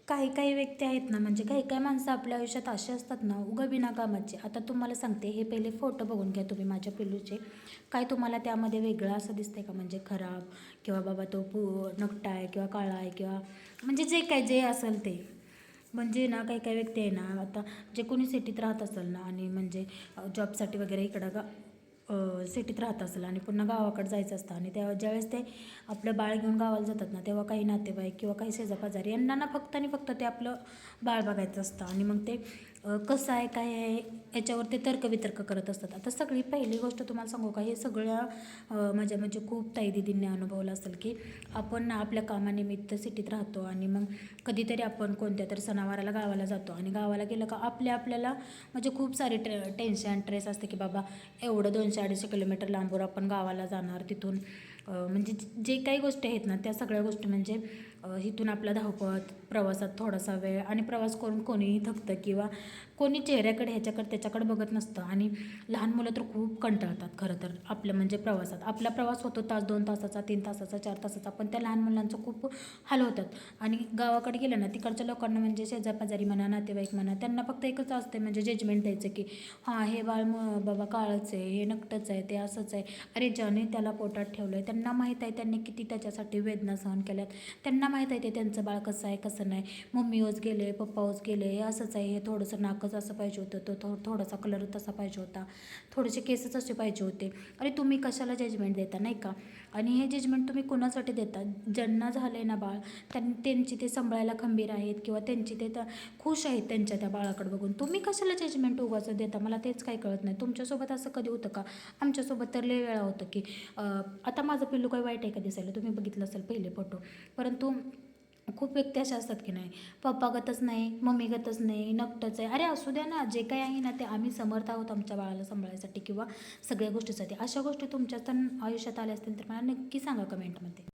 काही काही व्यक्ती आहेत ना, म्हणजे काही काही माणसं आपल्या आयुष्यात अशी असतात ना, उगा बिनाकामाचे. आता तुम्हाला सांगते, हे पहिले फोटो बघून घ्या तुम्ही माझ्या पिल्लूचे. काय तुम्हाला त्यामध्ये वेगळं असं दिसतंय का, म्हणजे खराब किंवा बाबा तो नकटा आहे किंवा काळा आहे किंवा म्हणजे जे काय जे असेल ते. म्हणजे ना काही काही व्यक्ती आहे ना, आता जे कोणी सिटीत राहत असेल ना आणि म्हणजे जॉबसाठी वगैरे इकडं सिटीत राहत असेल आणि पुन्हा गावाकडे जायचं असतं आणि तेव्हा ज्यावेळेस ते आपलं बाळ घेऊन गावाला जातात ना, तेव्हा काही नातेवाईक किंवा काही शेजापाजारी यांना ना फक्त आणि फक्त ते आपलं बाळ बघायचं असतं आणि मग ते कसं आहे काय आहे याच्यावर ते तर्कवितर्क करत असतात. आता सगळी पहिली गोष्ट तुम्हाला सांगू का, हे सगळ्या माझ्या म्हणजे खूप ताई दीदींनी अनुभवलं असेल की आपण ना आपल्या कामानिमित्त सिटीत राहतो आणि मग कधीतरी आपण कोणत्या तरी सणावाराला गावाला जातो आणि गावाला गेलं का आपल्याला म्हणजे खूप सारी टेन्शन ट्रेस असते की बाबा एवढं 200-250 किलोमीटर लांबवर आपण गावाला जाणार, तिथून म्हणजे जे काही गोष्टी आहेत ना त्या सगळ्या गोष्टी म्हणजे इथून आपला धावपळ, प्रवासात थोडासा वेळ आणि प्रवास करून कोणीही थकतं किंवा कोणी चेहऱ्याकडे ह्याच्याकडे त्याच्याकडे बघत नसतं आणि लहान मुलं तर खूप कंटाळतात खरं तर आपलं म्हणजे प्रवासात. आपला प्रवास होतो तास 2 तासाचा, 3 तासाचा, 4 तासाचा, पण त्या लहान मुलांचं खूप हाल होतात. आणि गावाकडे गेलं ना तिकडच्या लोकांना म्हणजे शेजारपाजारी म्हणा, नातेवाईक म्हणा, त्यांना फक्त एकच असते म्हणजे जजमेंट द्यायचं की हां हे बाळ बाबा काळच आहे, हे नकटंच आहे, ते असंच आहे. अरे ज्याने त्याला पोटात ठेवलं आहे त्यांना माहीत आहे त्यांनी किती त्याच्यासाठी वेदना सहन केल्यात. त्यांना माहीत आहे ते त्यांचं बाळ कसं आहे कसं नाही. मम्मी ओस गेले, पप्पा ओस गेले, हे असंच आहे, हे थोडंसं नाकच असं पाहिजे होतं, तो थोडासा कलर तसा पाहिजे होता, थोडेसे केसच असे पाहिजे होते. अरे तुम्ही कशाला जजमेंट देता नाही का. आणि हे जजमेंट तुम्ही कुणासाठी देता, ज्यांना झालं आहे ना बाळ त्यांची ते सांभाळायला खंबीर आहेत किंवा त्यांची ते खुश आहेत त्यांच्या त्या बाळाकडे बघून. तुम्ही कशाला जजमेंट उगाच देता, मला तेच काही कळत नाही. तुमच्यासोबत असं कधी होतं का? आमच्यासोबत तर लय वेळा होतं की आता माझं पिल्लू काही वाईट आहे का दिसायला, तुम्ही बघितलं असेल पहिले फोटो. परंतु खूप व्यक्ती अशा असतात की नाही पप्पागतच नाही, मम्मीगतच नाही, नकटंच आहे. अरे असू द्या ना, जे काही आहे ना ते आम्ही समर्थ आहोत आमच्या बाळाला सांभाळायसाठी किंवा सगळ्या गोष्टीसाठी. अशा गोष्टी तुमच्या तर आयुष्यात आल्या असतील तर मला नक्की सांगा कमेंटमध्ये.